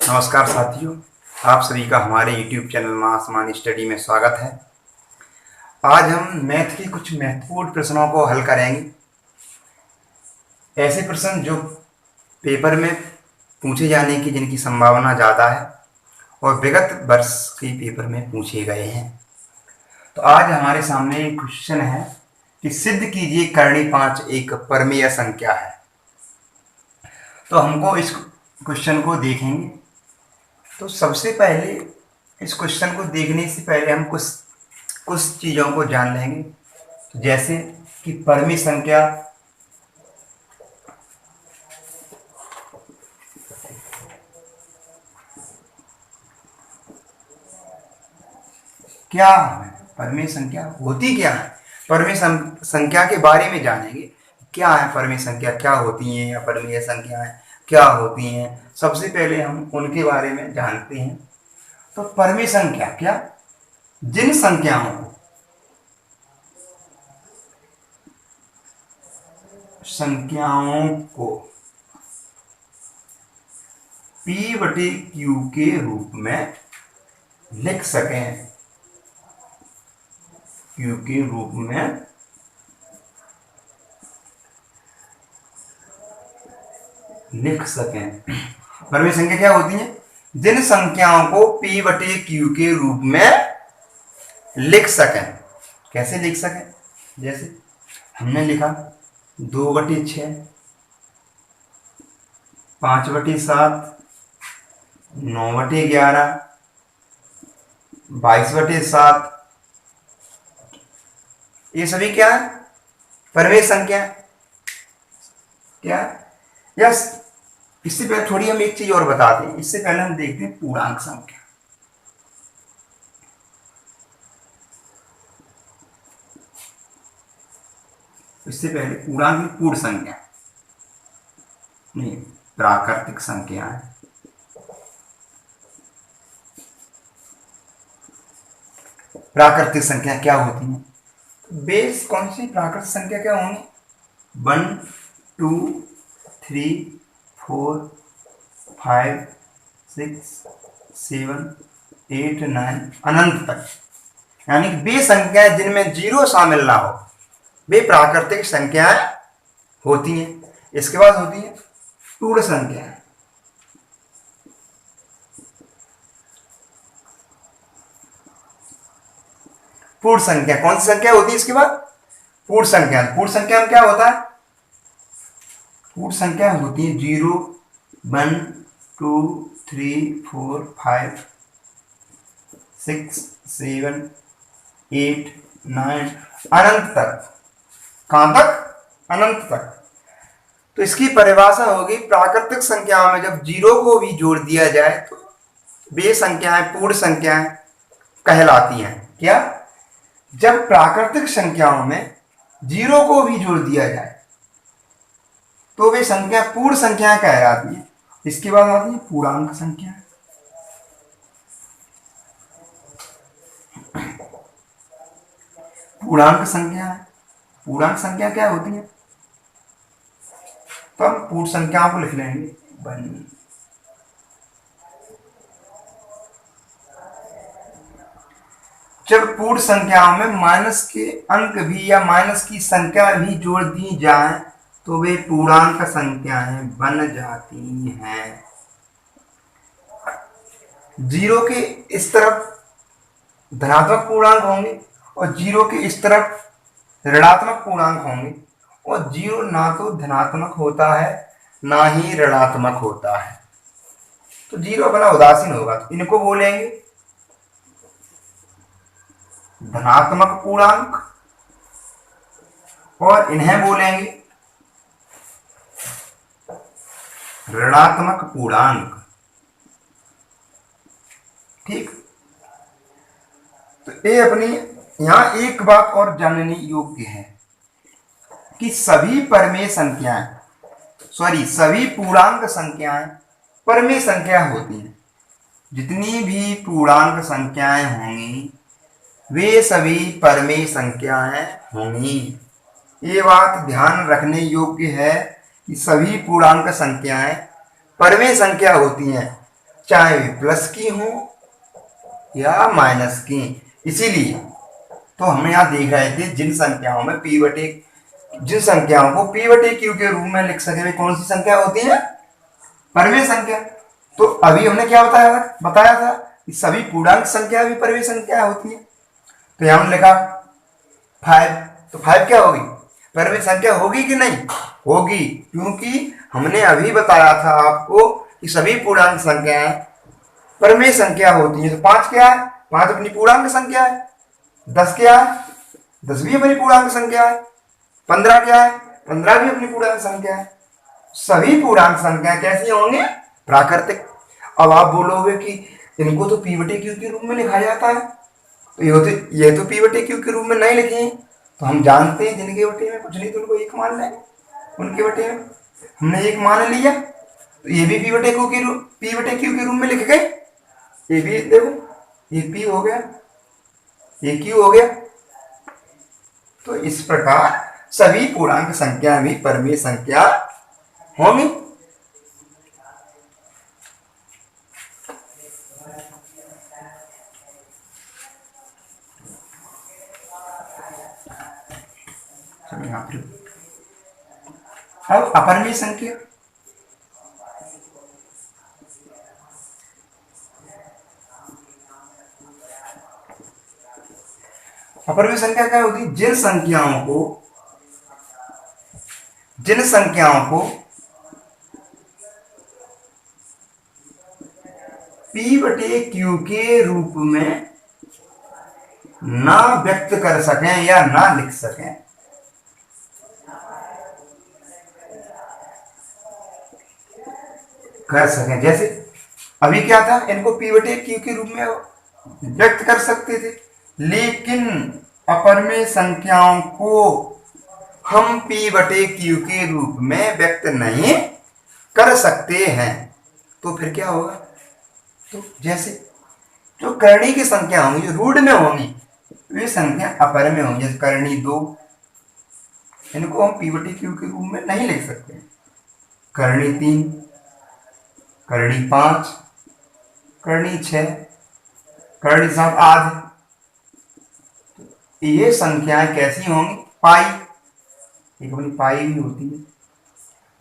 नमस्कार साथियों, आप सभी का हमारे YouTube चैनल मां आसमानी स्टडी में स्वागत है। आज हम मैथ के कुछ महत्वपूर्ण प्रश्नों को हल करेंगे। ऐसे प्रश्न जो पेपर में पूछे जाने की जिनकी संभावना ज़्यादा है और विगत वर्ष के पेपर में पूछे गए हैं। तो आज हमारे सामने एक क्वेश्चन है कि सिद्ध कीजिए करणी 5 एक परमेय संख्या है। तो हमको इस क्वेश्चन को देखेंगे। तो सबसे पहले इस क्वेश्चन को देखने से पहले हम कुछ चीज़ों को जान लेंगे, जैसे कि परमेय संख्या क्या है, परमेय संख्या होती क्या है, परमेय संख्या के बारे में जानेंगे। क्या है परमेय संख्या, क्या होती हैं, या परमेय संख्याएं क्या होती हैं, सबसे पहले हम उनके बारे में जानते हैं। तो परमेय संख्या क्या, जिन संख्याओं को P/Q के रूप में लिख सकें, Q के रूप में लिख सकें। परमेय संख्या क्या होती है, जिन संख्याओं को P/Q के रूप में लिख सकें। कैसे लिख सकें, जैसे हमने लिखा 2/6, 5/7, 9/11, 22/7, ये सभी क्या है, परमेय संख्या। क्या यस, इससे पहले थोड़ी हम एक चीज और बताते हैं। इससे पहले हम देखते हैं पूर्णांक संख्या। इससे पहले पूर्णांक में पूर्ण संख्या नहीं, प्राकृतिक संख्या है। प्राकृतिक संख्या क्या होती है, बेस कौन सी प्राकृतिक संख्या क्या होंगी, 1 2 3 4 5 6 7 8 9 अनंत तक, यानी कि वे संख्याएं जिनमें जीरो शामिल ना हो वे प्राकृतिक संख्याएं होती हैं। इसके बाद होती है पूर्ण संख्याएं। पूर्ण संख्या कौन सी संख्या होती है, इसके बाद पूर्ण संख्या। पूर्ण संख्या में क्या होता है, पूर्ण संख्या होती है 0 1 2 3 4 5 6 7 8 9 अनंत तक। कहां तक, अनंत तक। तो इसकी परिभाषा होगी, प्राकृतिक संख्याओं में जब जीरो को भी जोड़ दिया जाए तो वे संख्याएं पूर्ण संख्याएं कहलाती हैं। क्या, जब प्राकृतिक संख्याओं में जीरो को भी जोड़ दिया जाए तो वे संख्या पूर्ण संख्याएं कहलाती हैं। इसके बाद आती है पूर्णांक संख्या। पूर्णांक संख्या है, पूर्णांक संख्या क्या होती है, तो हम पूर्ण संख्याओं को लिख लेंगे 1। जब पूर्ण संख्याओं में माइनस के अंक भी या माइनस की संख्या भी जोड़ दी जाए तो वे पूर्णांक संख्याएं बन जाती हैं। जीरो के इस तरफ धनात्मक पूर्णांक होंगे और जीरो के इस तरफ ऋणात्मक पूर्णांक होंगे, और जीरो ना तो धनात्मक होता है ना ही ऋणात्मक होता है, तो जीरो अपना उदासीन होगा। तो इनको बोलेंगे धनात्मक पूर्णांक और इन्हें बोलेंगे ऋणात्मक पूर्णांक। ठीक, तो ये अपनी यहां एक बात और जानने योग्य है कि सभी परमेय संख्याएं सभी पूर्णांक संख्याएं परमेय संख्या होती हैं। जितनी भी पूर्णांक संख्याएं होंगी वे सभी परमेय संख्याएं होंगी। ये बात ध्यान रखने योग्य है कि सभी पूर्णांक संख्याएं परमेय संख्या होती हैं, चाहे वे प्लस की हो या माइनस की। इसीलिए तो हम यहाँ देख रहे थे जिन संख्याओं में जिन संख्याओं को p बटे q के रूप में लिख सके वे कौन सी संख्या होती है? परिमेय संख्या। तो अभी हमने क्या बताया था कि सभी पूर्णांक संख्या भी परिमेय संख्या होती है। तो यहां हमने लिखा 5, तो 5 क्या होगी? परिमेय संख्या होगी कि नहीं? होगी, क्योंकि हमने अभी बताया था आपको कि सभी पूर्णांक संख्याएं परिमेय संख्या होती है। तो 5 क्या है? 5 अपनी पूर्णांक संख्या है। 10 क्या है? 10 भी अपनी पूर्णांक संख्या है। 15 क्या है? 15 भी अपनी पूर्णांक संख्या है। सभी पूर्णांक संख्या कैसी होंगे? प्राकृतिक। अब आप बोलोगे कि इनको तो p बटे q के रूप में लिखा जाता है, तो ये तो p बटे q के रूप में नहीं लिखे। तो हम जानते हैं जिनके बटे में कुछ नहीं तो उनको एक मान लेंगे, उनके बटे में हमने एक मान लिया, तो ये भी p बटे q के रूप में लिख गए। ये भी देखो, ये p हो गया, ये q हो गया। तो इस प्रकार सभी पूर्णांक संख्या भी परिमेय संख्या होंगी। अब अपरिमेय संख्या, अपरिमेय संख्या क्या होती है? जिन संख्याओं को p बटे q के रूप में ना व्यक्त कर सकें या ना लिख सकें, जैसे अभी क्या था, इनको p बटे q के रूप में व्यक्त कर सकते थे, लेकिन अपरिमेय संख्याओं को हम p बटे q के रूप में व्यक्त नहीं कर सकते हैं। तो फिर क्या होगा? तो जैसे जो करणी की संख्या होंगी, जो रूट में होंगी, वे संख्या अपरिमेय होंगी। जैसे करणी 2, इनको हम p बटे q के रूप में नहीं लिख सकते। करणी 3, करणी 5, करणी 6, करणी 7 आदि, ये संख्याएं कैसी होंगी? पाई, एक अपनी पाई भी होती है।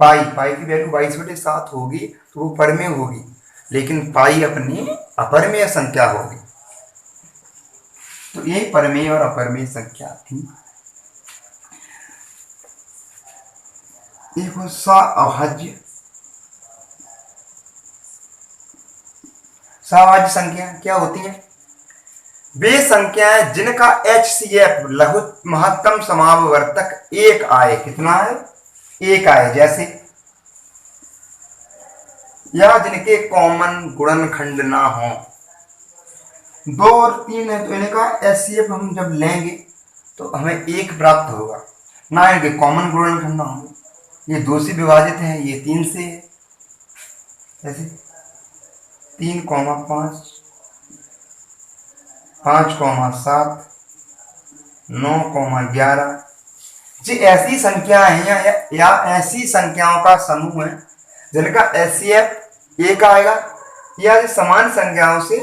पाई की वैल्यू 22/7 होगी, तो वो परिमेय होगी, लेकिन पाई अपनी अपरिमेय संख्या होगी। तो ये परिमेय और अपरिमेय संख्या थी। देखो सअभाज्य संख्या क्या होती है? वे संख्याएं जिनका HCF लघु महत्तम समापवर्तक 1 आए। कितना है? 1 आए। जैसे या जिनके कॉमन गुणनखंड ना हो। 2 और 3 है तो इनका HCF हम जब लेंगे तो हमें 1 प्राप्त होगा, ना इनके कॉमन गुणनखंड ना हो। ये 2 से विभाजित है, ये 3 से है। जैसे 3,5, 5,7, 9,11, जी ऐसी संख्याएं हैं या ऐसी संख्याओं का समूह है जिनका HCF 1 आएगा या समान संख्याओं से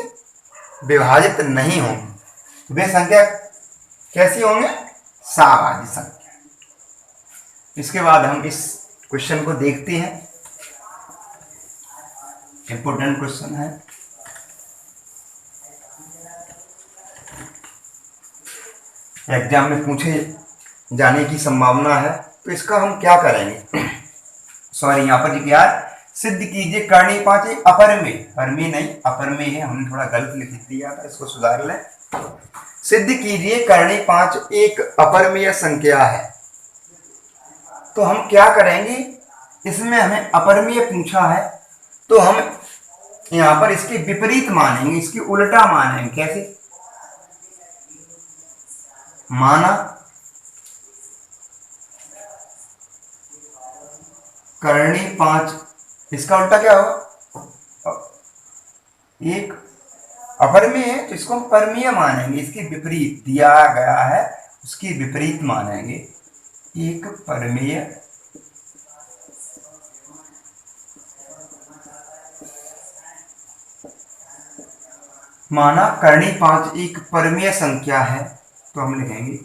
विभाजित नहीं होंगे। वे संख्या कैसी होंगे? सअभाज्य संख्या। इसके बाद हम इस क्वेश्चन को देखते हैं। इंपोर्टेंट क्वेश्चन है। एग्जाम में पूछे जाने की संभावना है, तो इसका हम क्या करेंगे? सॉरी, यहाँ पर क्या सिद्ध कीजिए करणी 5 अपरिमेय, परिमेय नहीं अपरिमेय है, हमने थोड़ा गलत लिख दिया था, इसको सुधार लें। सिद्ध कीजिए करणी 5 एक अपरिमेय संख्या है। तो हम क्या करेंगे? इसमें हमें अपरिमेय पूछा है, तो हम यहाँ पर इसके विपरीत मानेंगे, इसकी उल्टा मानेंगे। कैसे माना? करणी 5, इसका उल्टा क्या होगा? एक अपरिमेय है तो इसको हम परिमेय मानेंगे, इसके विपरीत दिया गया है उसकी विपरीत मानेंगे। एक परिमेय माना करनी 5 एक परमेय संख्या है, तो हम लिखेंगे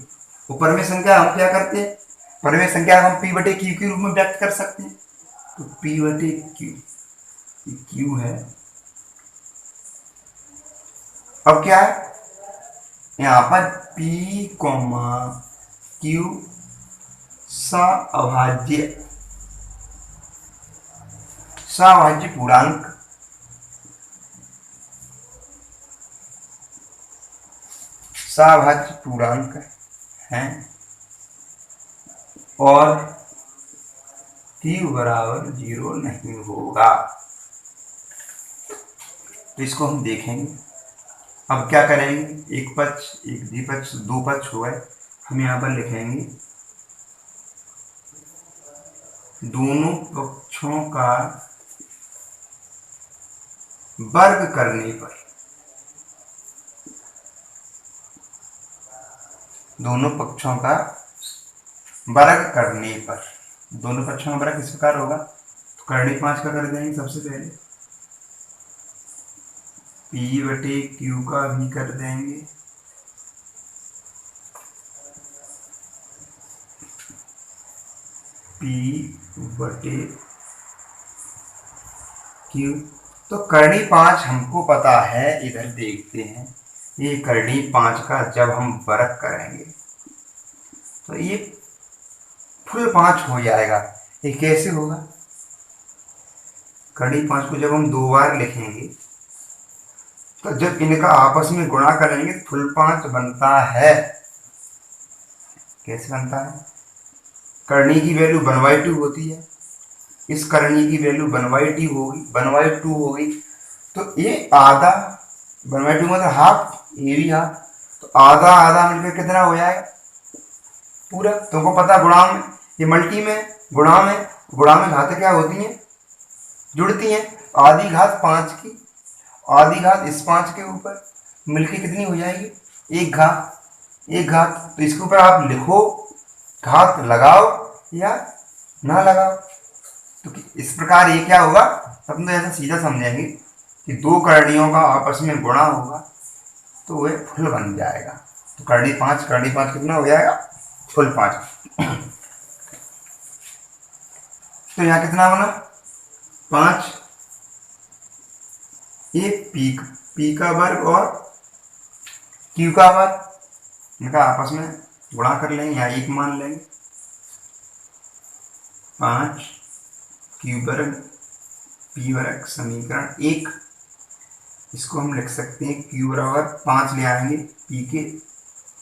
वो परमेय संख्या हम क्या करते हैं, परमेय संख्या हम पी बटे क्यू के रूप में व्यक्त कर सकते हैं। तो पी बटे क्यू, क्यू है। अब क्या है यहाँ पर पी कॉमा क्यू सअभाज्य पूर्णांक सअभाज्य पूर्णांक है और क्यू बराबर 0 नहीं होगा। तो इसको हम देखेंगे। अब क्या करेंगे, एक पक्ष एक द्विपक्ष दो पक्ष हुए, हम यहाँ पर लिखेंगे दोनों पक्षों का वर्ग करने पर, दोनों पक्षों का वर्ग करने पर, दोनों पक्षों का वर्ग किस प्रकार होगा, तो करनी 5 का कर देंगे सबसे पहले, पी बटे क्यू का भी कर देंगे, पी बटे क्यू। तो करनी 5 हमको पता है, इधर देखते हैं, ये करनी 5 का जब हम वर्ग करेंगे तो ये फुल 5 हो जाएगा। ये कैसे होगा, करनी 5 को जब हम 2 बार लिखेंगे तो जब इनका आपस में गुणा करेंगे तो फुल 5 बनता है। कैसे बनता है, करनी की वैल्यू 1/2 होती है, इस करनी की वैल्यू 1/2 होगी, 1/2 होगी, तो ये आधा 1/2 मतलब हाफ, ये भी हाफ, तो आधा आधा मिलकर कितना हो जाएगा पूरा। तुमको पता गुणा में, ये मल्टी में, गुणा में घातें क्या होती हैं, जुड़ती हैं। आधी घात 5 की, आधी घात इस 5 के ऊपर मिलके कितनी हो जाएगी, एक घात। तो इसके ऊपर आप लिखो, घात लगाओ या ना लगाओ। तो इस प्रकार ये क्या होगा, अपन तो ऐसा सीधा समझेंगे कि दो करणियों का आपस में गुणा होगा तो वह फुल बन जाएगा। तो करनी 5 कितना हो जाएगा, फुल 5। तो यहाँ कितना बना 5, ये पी का वर्ग और क्यू का वर्ग, इनका आपस में गुणा कर लेंगे, यहाँ 1 मान लेंगे, 5 क्यू वर्ग पी वर्ग समीकरण 1। इसको हम लिख सकते हैं क्यू बराबर 5 ले आएंगे पी के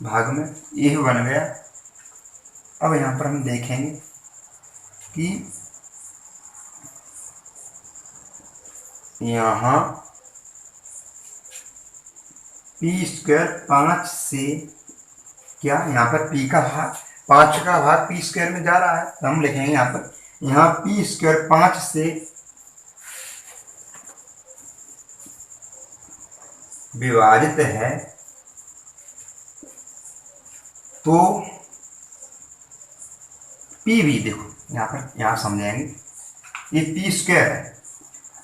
भाग में, ये बन गया। अब यहाँ पर हम देखेंगे कि यहाँ पी स्क्वायर 5 से क्या, यहाँ पर पी का भाग 5 का भाग पी स्क्वायर में जा रहा है, तो हम लिखेंगे यहाँ पी स्क्वायर 5 से विभाजित है, तो पी भी देखो यहाँ समझेंगे, ये पी स्क्वायर है,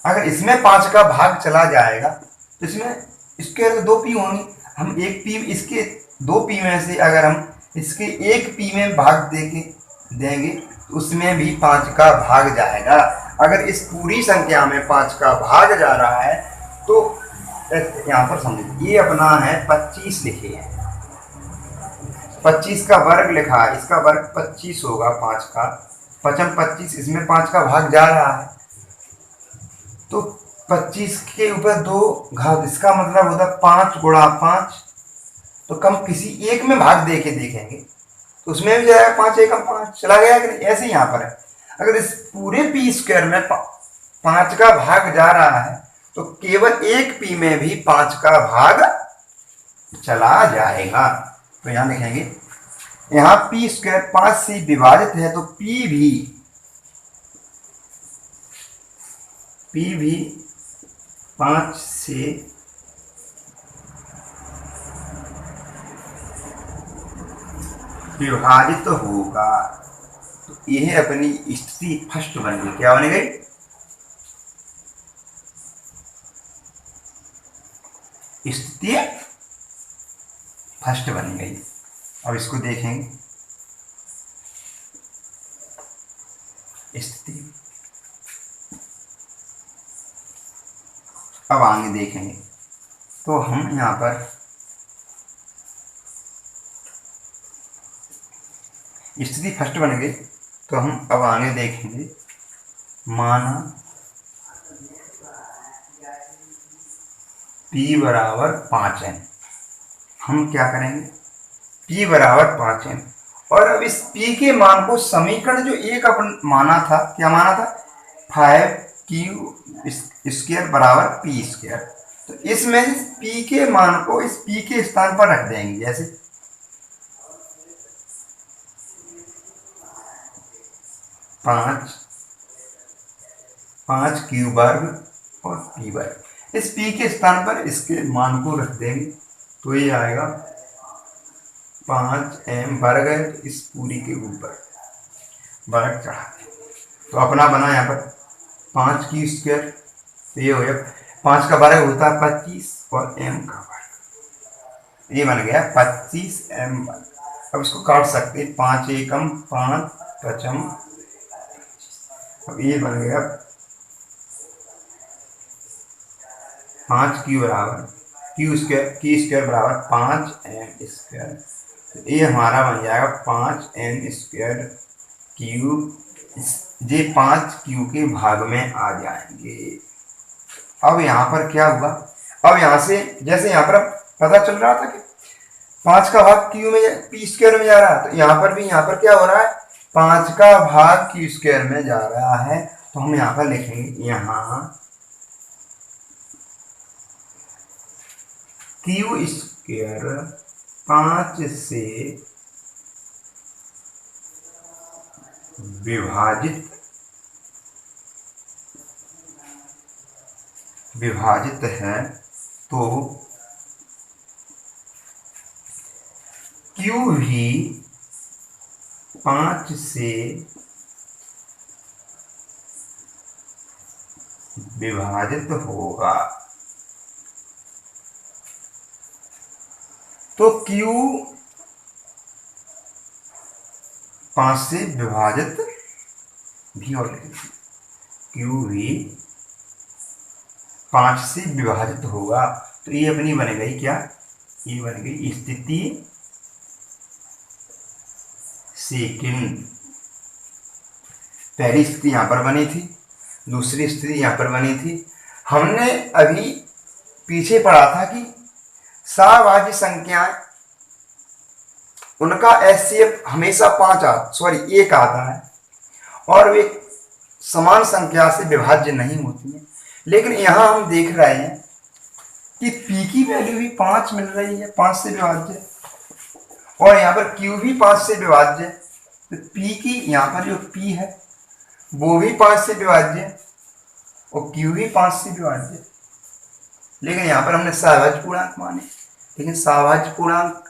अगर इसमें 5 का भाग चला जाएगा तो इसमें स्क्वायर तो 2 पी होंगी, हम एक पी, इसके 2 पी में से अगर हम इसके 1 पी में भाग देंगे तो उसमें भी 5 का भाग जाएगा। अगर इस पूरी संख्या में 5 का भाग जा रहा है तो यहाँ पर समझिए, ये अपना है 25 लिखे हैं, 25 का वर्ग लिखा है, इसका वर्ग 25 होगा, 5 का 25, इसमें 5 का भाग जा रहा है, तो 25 के ऊपर 2 घात, इसका मतलब होता है 5 गुणा 5। तो कम किसी एक में भाग दे के देखेंगे तो उसमें भी जाएगा 5 एकम 5, चला गया कि नहीं। ऐसे यहाँ पर है, अगर इस पूरे पी स्क्वायर में 5 का भाग जा रहा है तो केवल एक पी में भी 5 का भाग चला जाएगा। तो यहाँ लिखेंगे, यहाँ पी स्क्वायर 5 से विभाजित है, तो पी भी 5 से विभाजित होगा। तो यह अपनी स्थिति फर्स्ट बन गई, क्या बन गई, स्थिति फर्स्ट बन गई। अब इसको देखेंगे स्थिति, अब आगे देखेंगे तो हम यहाँ पर स्थिति फर्स्ट बन गई, तो हम अब आगे देखेंगे माना P बराबर 5n। हम क्या करेंगे, P बराबर 5n, और अब इस P के मान को समीकरण जो एक अपन माना था, क्या माना था, 5q स्क्वायर बराबर P स्क्वायर। तो इसमें P के मान को इस P के स्थान पर रख देंगे, जैसे 5q वर्ग और P वर्ग, इस P के स्थान पर इसके मान को रख देंगे, तो ये आएगा 5m वर्ग है, इस पूरी के ऊपर वर्ग चढ़ा दें, तो अपना बना यहाँ पर 5q स्क्वायर, तो ये हो गया 5 का वर्ग होता है 25 और m का वर्ग, ये बन गया 25m वर्ग। अब इसको काट सकते हैं, 5 एकम 5 पचम, अब ये बन गया 5q बराबर q स्क्वायर बराबर 5m स्क्वायर, तो ये हमारा बन जाएगा 5m स्क्वायर क्यूब, ये 5q के भाग में आ जाएंगे। अब यहाँ पर क्या हुआ, अब यहाँ से जैसे यहाँ पर पता चल रहा था कि 5 का भाग q में p स्क्वायर में जा रहा है, तो यहाँ पर भी यहाँ पर क्या हो रहा है, 5 का भाग q स्क्वायर में जा रहा है। तो हम यहाँ पर लिखेंगे, यहाँ q स्क्वायर 5 से विभाजित है, तो q भी 5 से विभाजित होगा। तो Q 5 से विभाजित भी, और Q भी 5 से विभाजित होगा, तो ये अपनी बन गई क्या, ये बन गई स्थिति सेकंड। पहली स्थिति यहाँ पर बनी थी, दूसरी स्थिति यहाँ पर बनी थी। हमने अभी पीछे पढ़ा था कि सहभाज्य संख्याएं, उनका एचसीएफ हमेशा 1 आता है और वे समान संख्या से विभाज्य नहीं होती है। लेकिन यहाँ हम देख रहे हैं कि P की वैल्यू भी 5 मिल रही है, 5 से विभाज्य, और यहाँ पर Q भी 5 से विभाज्य, तो P की यहाँ पर जो P है वो भी 5 से विभाज्य और Q भी 5 से विभाज्य। लेकिन यहाँ पर हमने सहभाज्य पूर्णांक माने, लेकिन सहभाज्य पूर्णांक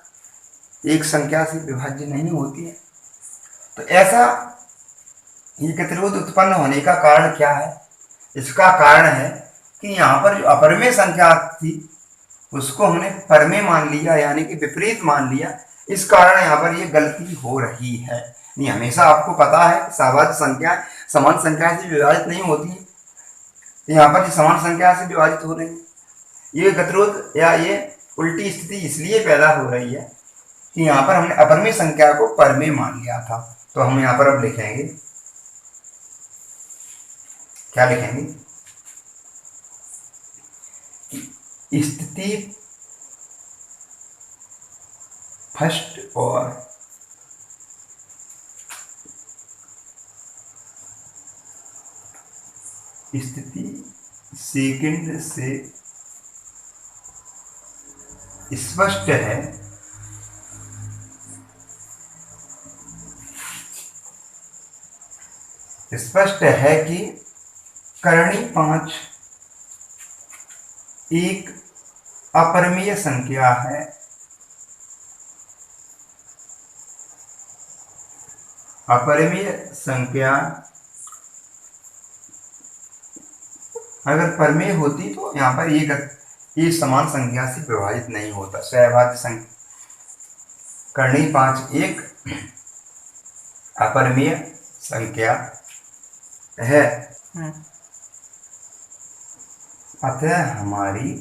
एक संख्या से विभाज्य नहीं होती है। तो ऐसा ये प्रतिरोध उत्पन्न होने का कारण क्या है, इसका कारण है कि यहाँ पर जो अपरिमेय संख्या थी उसको हमने परमेय मान लिया, यानी कि विपरीत मान लिया। इस कारण यहाँ पर ये गलती हो रही है। नहीं, हमेशा आपको पता है सहभाज्य संख्या समान संख्या से विभाजित नहीं होती है, तो यहाँ पर समान संख्या से विभाजित हो रही है। ये गतिरोध या ये उल्टी स्थिति इसलिए पैदा हो रही है कि यहाँ पर हमने अपरिमेय संख्या को परमेय मान लिया था। तो हम यहाँ पर अब लिखेंगे, क्या लिखेंगे, स्थिति फर्स्ट और स्थिति सेकंड से स्पष्ट है कि करणी 5 एक अपरिमेय संख्या है। अपरिमेय संख्या अगर परमेय होती तो यहाँ पर ये समान संख्या से विभाजित नहीं होता। सहभाज्य संख्या करनी 5 एक अपरिमेय संख्या है, अतः हमारी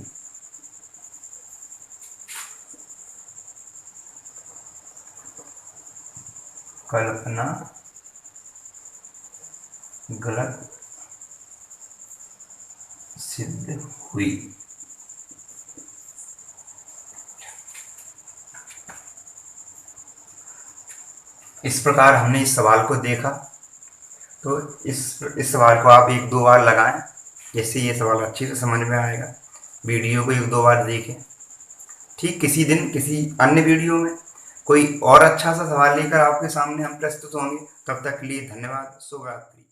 कल्पना गलत सिद्ध हुई। इस प्रकार हमने इस सवाल को देखा। तो इस सवाल को आप 1-2 बार लगाएं, जैसे ये सवाल अच्छे से समझ में आएगा। वीडियो को 1-2 बार देखें। ठीक किसी दिन किसी अन्य वीडियो में कोई और अच्छा सा सवाल लेकर आपके सामने हम प्रस्तुत होंगे। तब तक के लिए धन्यवाद। शुभ रात्रि।